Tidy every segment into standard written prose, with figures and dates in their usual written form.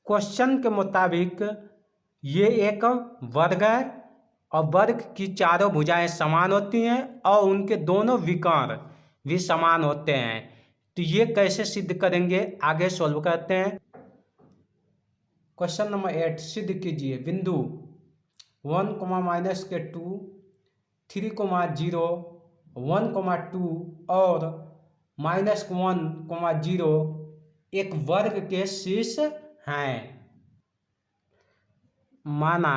Question के मुताबिक ये एक वर्ग है और वर्ग की चारों भुजाएं समान होती हैं और उनके दोनों विकर्ण भी समान होते हैं। तो ये कैसे सिद्ध करेंगे, आगे सॉल्व करते हैं। क्वेश्चन नंबर 8 सिद्ध कीजिए बिंदु 1, -2, 3, 0, 1, 2 और -1, 0 एक वर्ग के शीर्ष हैं। माना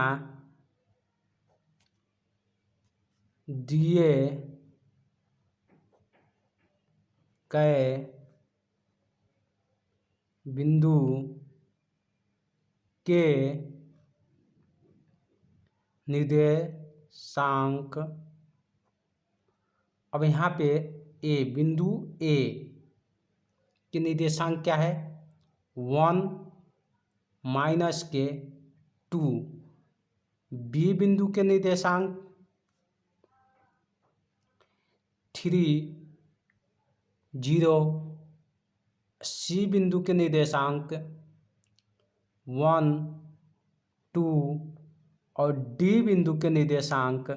दिए गए बिंदु के निर्देशांक, अब यहाँ पे ए बिंदु ए के निर्देशांक क्या है 1 -2, बी बिंदु के निर्देशांक 3, 0, सी बिंदु के निर्देशांक 1, 2 और डी बिंदु के निर्देशांक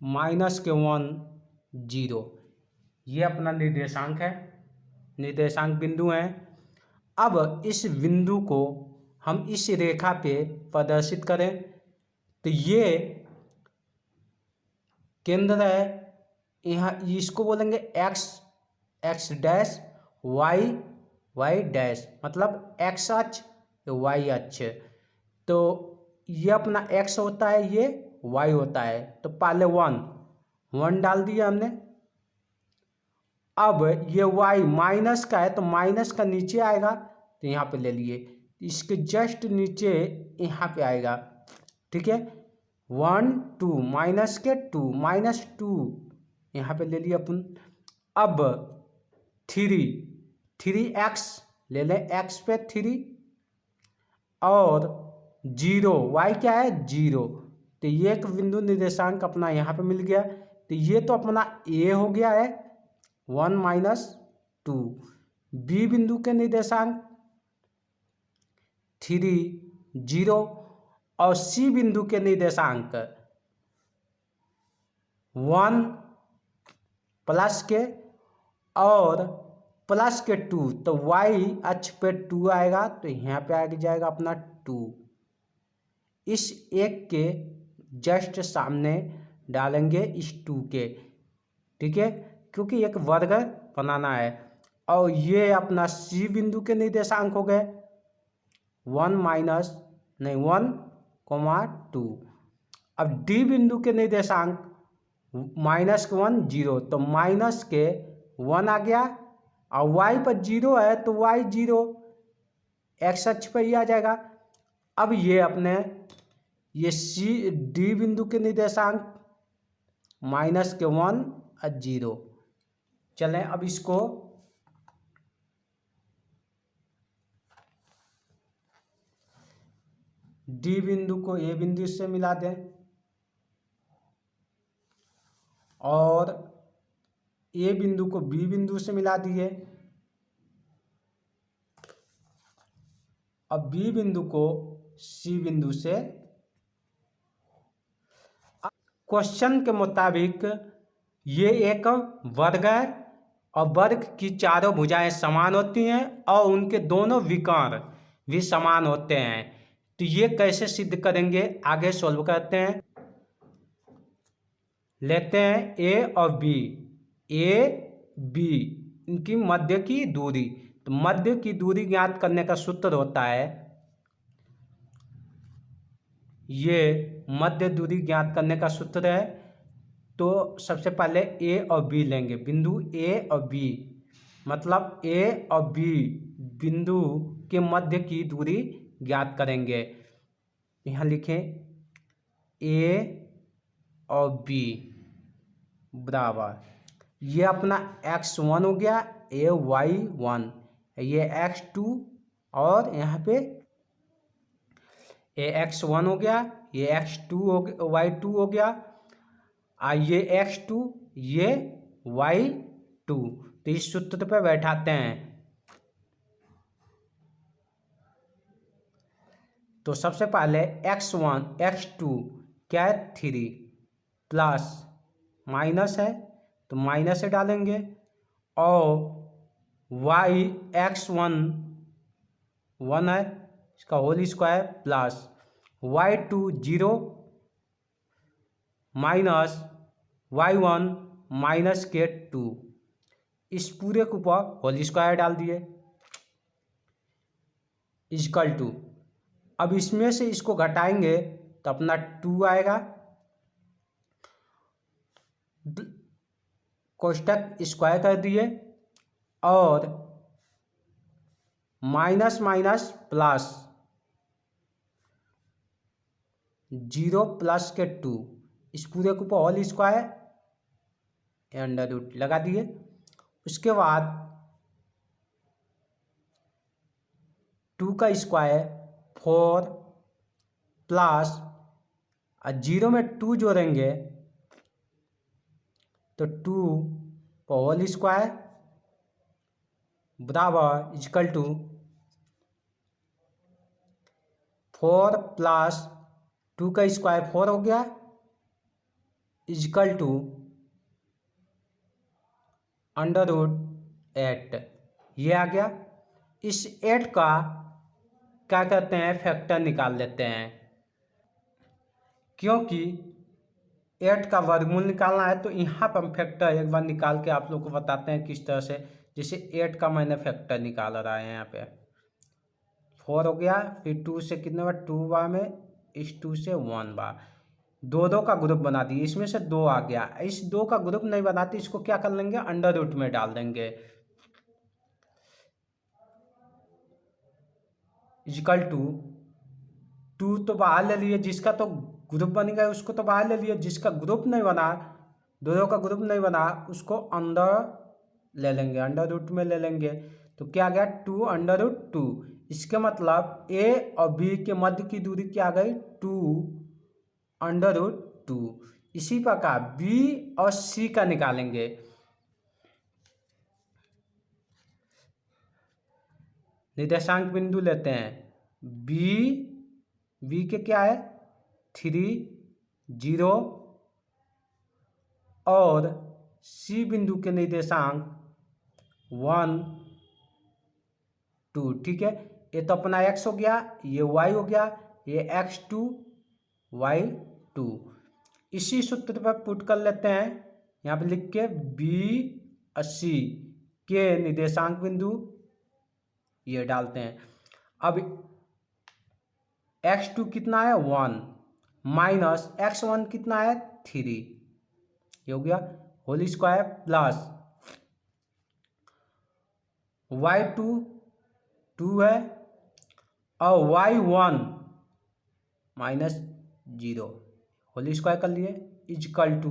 -1, 0। ये अपना निर्देशांक है, निर्देशांक बिंदु हैं। अब इस बिंदु को हम इस रेखा पे प्रदर्शित करें तो ये केंद्र है। यहाँ इसको बोलेंगे x डैश y डैश, मतलब x अक्ष y अक्ष। तो ये अपना x होता है, ये y होता है। तो पहले 1 डाल दिया हमने। अब ये y माइनस का है तो माइनस का नीचे आएगा तो यहाँ पे ले लिए, इसके जस्ट नीचे यहाँ पे आएगा। ठीक है, 1 2 माइनस के 2 -2 यहाँ पे ले लिया अपन। अब 3x ले लें, x पे 3 और 0 y क्या है 0। तो ये एक बिंदु निर्देशांक अपना यहाँ पे मिल गया। तो ये तो अपना a हो गया है 1 -2, b बिंदु के निर्देशांक 3, 0 और सी बिंदु के निर्देशांक 1 प्लस के और प्लस के 2। तो y अक्ष पे 2 आएगा तो यहाँ पे आ जाएगा अपना 2। इस एक के जस्ट सामने डालेंगे इस 2 के। ठीक है, क्योंकि एक वर्ग बनाना है। और ये अपना सी बिंदु के निर्देशांक हो गए 1 2। अब डी बिंदु के निर्देशांक -1 0, तो माइनस के 1 आ गया और y पर 0 है तो y 0 x अक्ष पर ही आ जाएगा। अब ये अपने ये सी डी बिंदु के निर्देशांक -1 और 0। चलें अब इसको डी बिंदु को ए बिंदु से मिला दें और ए बिंदु को बी बिंदु से मिला दिए। अब बी बिंदु को सी बिंदु से। क्वेश्चन के मुताबिक ये एक वर्ग है और वर्ग की चारों भुजाएं समान होती हैं और उनके दोनों विकर्ण भी समान होते हैं। तो ये कैसे सिद्ध करेंगे, आगे सॉल्व करते हैं। लेते हैं ए और बी, इनकी मध्य की दूरी। तो मध्य की दूरी ज्ञात करने का सूत्र होता है, ये मध्य दूरी ज्ञात करने का सूत्र है। तो सबसे पहले ए और बी लेंगे, बिंदु ए और बी, मतलब ए और बी बिंदु के मध्य की दूरी ज्ञात करेंगे। यहाँ लिखें ए और बी बराबर, ये अपना x1 हो गया, ये y1, ये x2 और यहाँ पे ये x1 हो गया, ये x2 हो गया, y2 हो गया, ये x2, ये y2। तो इस सूत्र पे बैठाते हैं। तो सबसे पहले x1 x2 क्या है 3 प्लस माइनस है तो माइनस से डालेंगे और y x1 1 है इसका whole square plus y2 0 minus y1 minus के 2 इस पूरे के ऊपर होल स्क्वायर डाल दिए इजकल टू। अब इसमें से इसको घटाएंगे तो अपना 2 आएगा, कोष्टक स्क्वायर कर दिए और माइनस माइनस प्लस 0 प्लस के 2 इस पूरे के ऊपर होल स्क्वायर अंडर रूट लगा दिए। उसके बाद 2 का स्क्वायर 4 प्लस 0 में 2 जोड़ेंगे तो 2 का होल स्क्वायर बराबर इक्वल टू 4 प्लस 2 का स्क्वायर 4 हो गया इक्वल टू अंडर रूट 8 ये आ गया। इस 8 का क्या कहते हैं फैक्टर निकाल लेते हैं, क्योंकि 8 का वर्गमूल निकालना है तो यहाँ पर हम फैक्टर एक बार निकाल के आप लोग को बताते हैं किस तरह से। जैसे 8 का मैंने फैक्टर निकाल रहा है, यहाँ पे 4 हो गया, फिर 2 से कितने बार 2 बार में, इस 2 से 1 बार, दो का ग्रुप बना दिए, इसमें से 2 आ गया। इस 2 का ग्रुप नहीं बनाते, इसको क्या कर लेंगे अंडर रूट में डाल देंगे इक्वल टू 2 तो बाहर ले लिए, जिसका तो ग्रुप बन गया उसको तो बाहर ले लिए, जिसका ग्रुप नहीं बना, दोनों का ग्रुप नहीं बना उसको अंदर ले लेंगे, अंडर रूट में ले लेंगे। तो क्या गया 2 अंडर रूट 2। इसके मतलब ए और बी के मध्य की दूरी क्या गई 2 अंडर रूट 2। इसी प्रकार बी और सी का निकालेंगे। निर्देशांक बिंदु लेते हैं, बी के क्या है 3 0 और सी बिंदु के निर्देशांक 1 2। ठीक है, ये तो अपना x हो गया, ये y हो गया, ये x2 y2। इसी सूत्र पर पुट कर लेते हैं, यहाँ पे लिख के b और c के निर्देशांक बिंदु ये डालते हैं। अब x2 कितना है 1 माइनस x1 कितना है 3, ये हो गया होल स्क्वायर प्लस y2 2 है और y1 माइनस 0 होल स्क्वायर कर लिए इजकल टू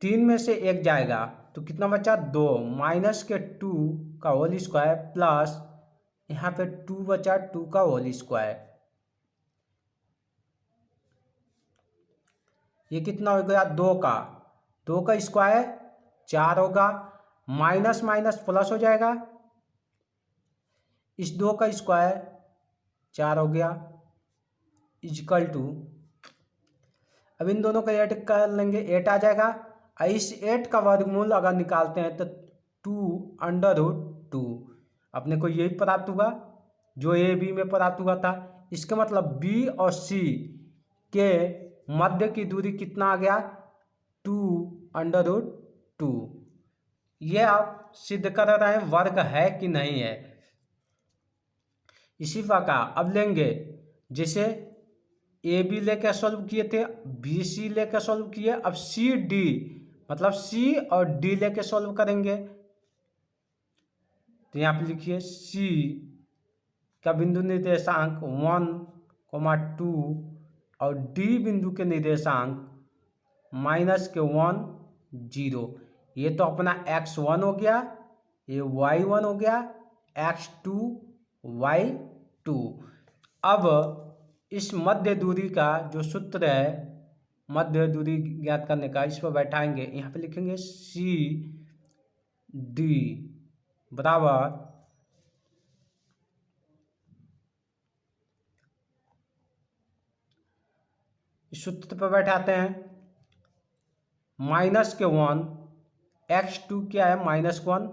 3 में से 1 जाएगा तो कितना बचा 2 माइनस के 2 का होल स्क्वायर प्लस यहाँ पे 2 बचा 2 का होल स्क्वायर, ये कितना हो गया 2 का स्क्वायर 4 होगा, माइनस माइनस प्लस हो जाएगा, इस 2 का स्क्वायर 4 हो गया इजकल टू, अब इन दोनों का ऐड कर लेंगे 8 आ जाएगा। इस 8 का वर्गमूल अगर निकालते हैं तो 2 अंडर रूट 2 अपने को यही प्राप्त हुआ जो ए बी में प्राप्त हुआ था। इसका मतलब बी और सी के मध्य की दूरी कितना आ गया 2 अंडर रूट 2। ये आप सिद्ध कर रहे हैं वर्ग है कि नहीं है। इसी प्रकार अब लेंगे, जैसे ए बी लेकर सॉल्व किए थे, बी सी लेकर सॉल्व किए, अब सी डी मतलब सी और डी लेकर सॉल्व करेंगे। तो यहाँ पे लिखिए सी का बिंदु निर्देशांक 1,2 और डी बिंदु के निर्देशांक -1 0। ये तो अपना x1 हो गया, ये y1 हो गया, x2 y2। अब इस मध्य दूरी का जो सूत्र है मध्य दूरी ज्ञात करने का, इस पर बैठाएंगे, यहाँ पे लिखेंगे सी डी बराबर इस सूत्र पर बैठाते हैं -1 x2 क्या है -1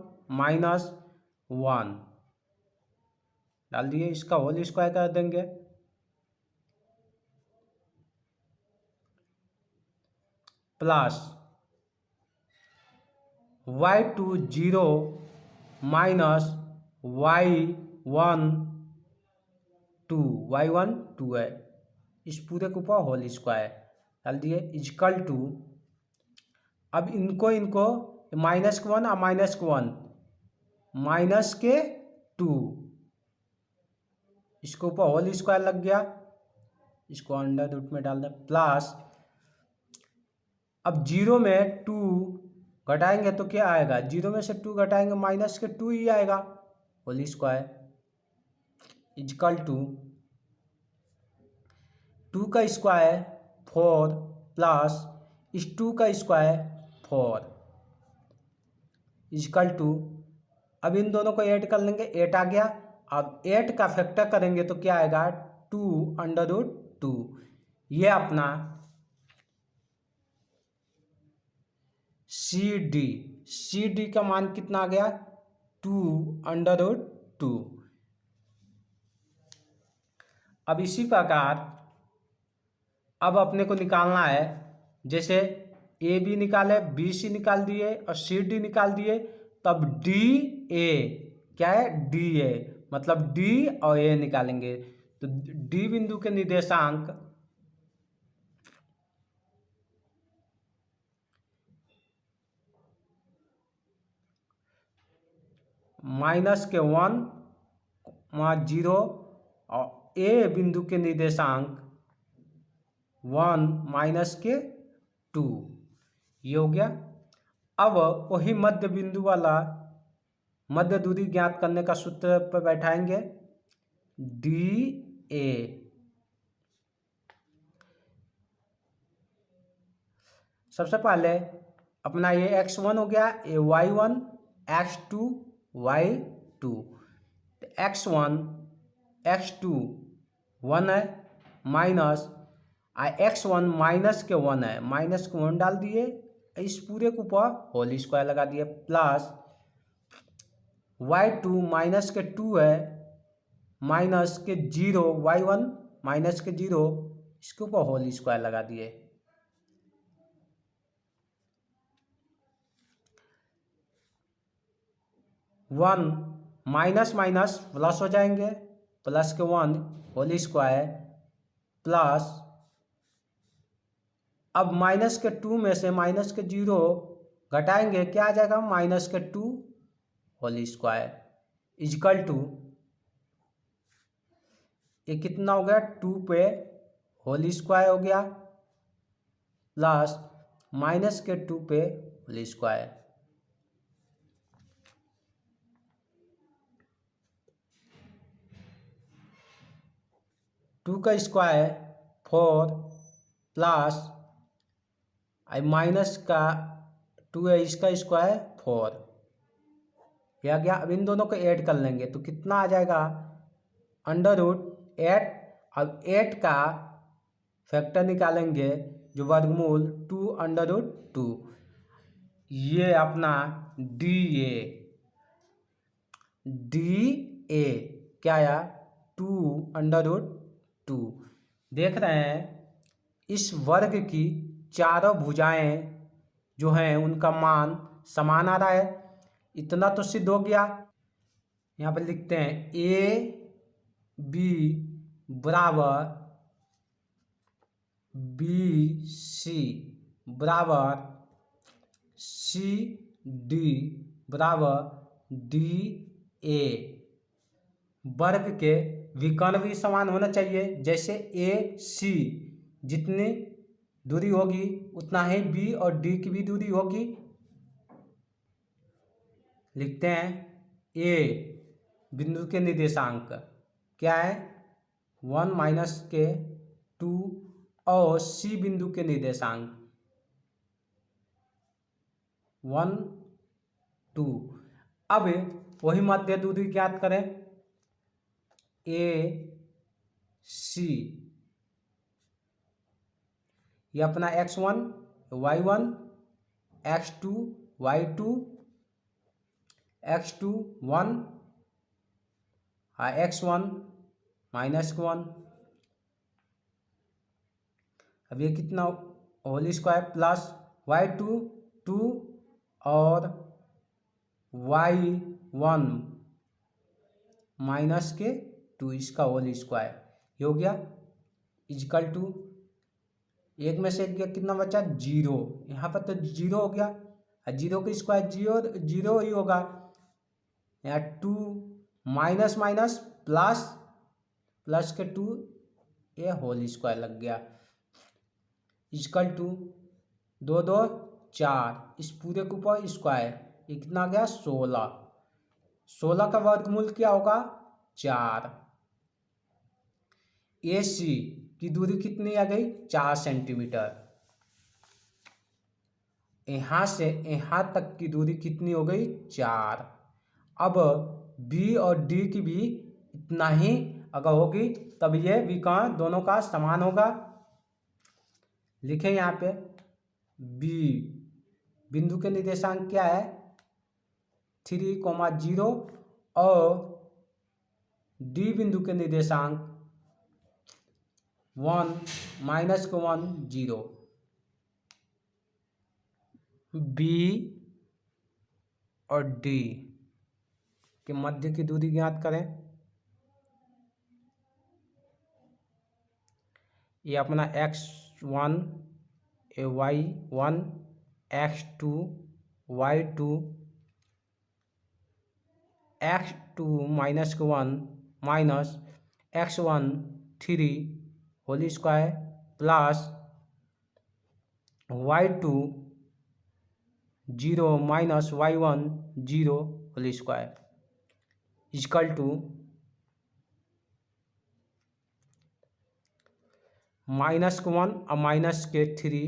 डाल दिए, इसका होल स्क्वायर कर देंगे प्लस y2 0 -y1 2 है, इस पूरे के ऊपर होल स्क्वायर डाल दिए इजकल टू, अब इनको -1 और -1 -2 इसके ऊपर होल स्क्वायर लग गया, इसको अंडर रूट में डाल दें प्लस, अब 0 में 2 घटाएंगे तो क्या आएगा, 0 में से 2 घटाएंगे -2 ही आएगा, होल स्क्वायर इजकल टू 2 का स्क्वायर 4 प्लस इस 2 का स्क्वायर 4 इजकल टू, अब इन दोनों को ऐड कर लेंगे, 8 आ गया, अब 8 का फैक्टर करेंगे तो क्या आएगा 2 ये अपना सी डी का मान कितना आ गया 2 अब इसी प्रकार अब अपने को निकालना है, जैसे ए बी निकाले, बी सी निकाल दिए और सी डी निकाल दिए, तब डी ए क्या है डी ए, मतलब डी और ए निकालेंगे, तो डी बिंदु के निर्देशांक -1 0 और ए बिंदु के निर्देशांक 1 -2 ये हो गया। अब वही मध्य बिंदु वाला मध्य दूरी ज्ञात करने का सूत्र पर बैठाएंगे डी ए, सबसे पहले अपना ये x1 हो गया, ये y1 x2 y2, x1 x2 1 है माइनस x1 -1 है, -1 डाल दिए, इस पूरे के ऊपर होल स्क्वायर लगा दिए प्लस y2 -2 है -0 y1 -0 इसके ऊपर होल स्क्वायर लगा दिए, वन माइनस माइनस प्लस हो जाएंगे, प्लस के 1 होल स्क्वायर प्लस, अब -2 में से -0 घटाएंगे क्या आ जाएगा -2 होल स्क्वायर इजकल टू, ये कितना हो गया 2 पे होल स्क्वायर हो गया प्लस -2 पे होल स्क्वायर, टू का स्क्वायर 4 प्लस माइनस का 2 है इसका स्क्वायर 4 क्या गया। अब इन दोनों को ऐड कर लेंगे तो कितना आ जाएगा √8, अब 8 का फैक्टर निकालेंगे जो वर्गमूल 2 ये अपना डी ए क्या आया 2 देख रहे हैं इस वर्ग की चारों भुजाएं जो हैं उनका मान समान आ रहा है, इतना तो सिद्ध हो गया। यहाँ पर लिखते हैं ए बी बराबर बी सी बराबर सी डी बराबर डी ए, वर्ग के विकर्ण भी समान होना चाहिए, जैसे ए सी जितनी दूरी होगी उतना ही बी और डी की भी दूरी होगी। लिखते हैं ए बिंदु के निर्देशांक क्या है 1 - 2 और सी बिंदु के निर्देशांक 1 2। अब वही मध्य दूरी ज्ञात करें। ए सी ये अपना x1 y1 x2 y2 x2 1 x1 -1। अब ये कितना होल स्क्वायर प्लस y2 2 और y1 -2 इसका होल स्क्वायर ये हो गया इजकल टू एक में से एक गया कितना बचा 0। यहाँ पर तो 0 हो गया, 0 का स्क्वायर 0 ही होगा। यहाँ 2 माइनस माइनस प्लस प्लस के 2 ये होल स्क्वायर लग गया इजकल टू 2 2 4 इस पूरे के ऊपर स्क्वायर ये कितना आ गया 16। 16 का वर्गमूल क्या होगा 4। ए सी की दूरी कितनी आ गई 4 सेंटीमीटर। यहाँ से यहाँ तक की दूरी कितनी हो गई 4। अब बी और डी की भी इतना ही अगर होगी तब ये विकर्ण दोनों का समान होगा। लिखें यहाँ पे बी बिंदु के निर्देशांक क्या है 3,0 और डी बिंदु के निर्देशांक 1 -1 0। बी और डी के मध्य की दूरी ज्ञात करें। ये अपना x1 y1 x2 y2 x2 -1 minus x1 3 whole square plus y2 0 minus y1 0 whole square equal to -1 और माइनस के 3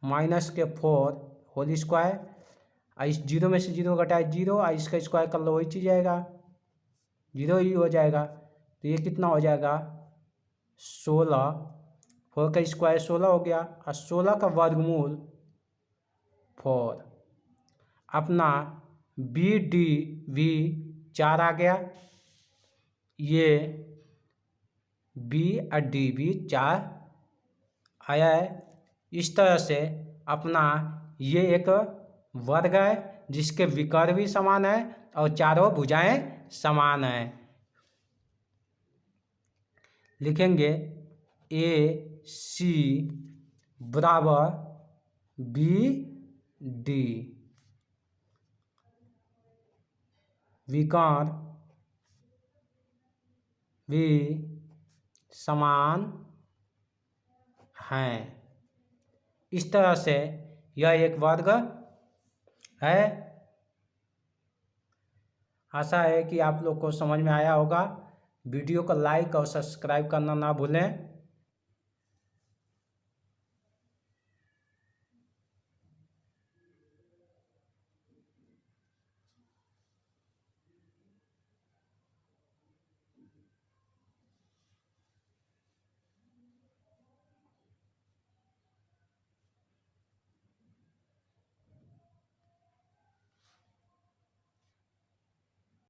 माइनस के 4 होल स्क्वायर। इस 0 में से 0 घटाए 0 और इसका स्क्वायर कर लो वही चीज आएगा 0 ही हो जाएगा। तो ये कितना हो जाएगा 16। 4 का स्क्वायर 16 हो गया और 16 का वर्गमूल 4। अपना बी डी भी 4 आ गया। ये बी और डी भी 4 आया है। इस तरह से अपना ये एक वर्ग है जिसके विकर्ण भी समान है और चारों भुजाएं समान हैं। लिखेंगे ए सी बराबर बी डी विकर्ण भी समान हैं। इस तरह से यह एक वर्ग है। आशा है कि आप लोग को समझ में आया होगा। वीडियो को लाइक और सब्सक्राइब करना ना भूलें।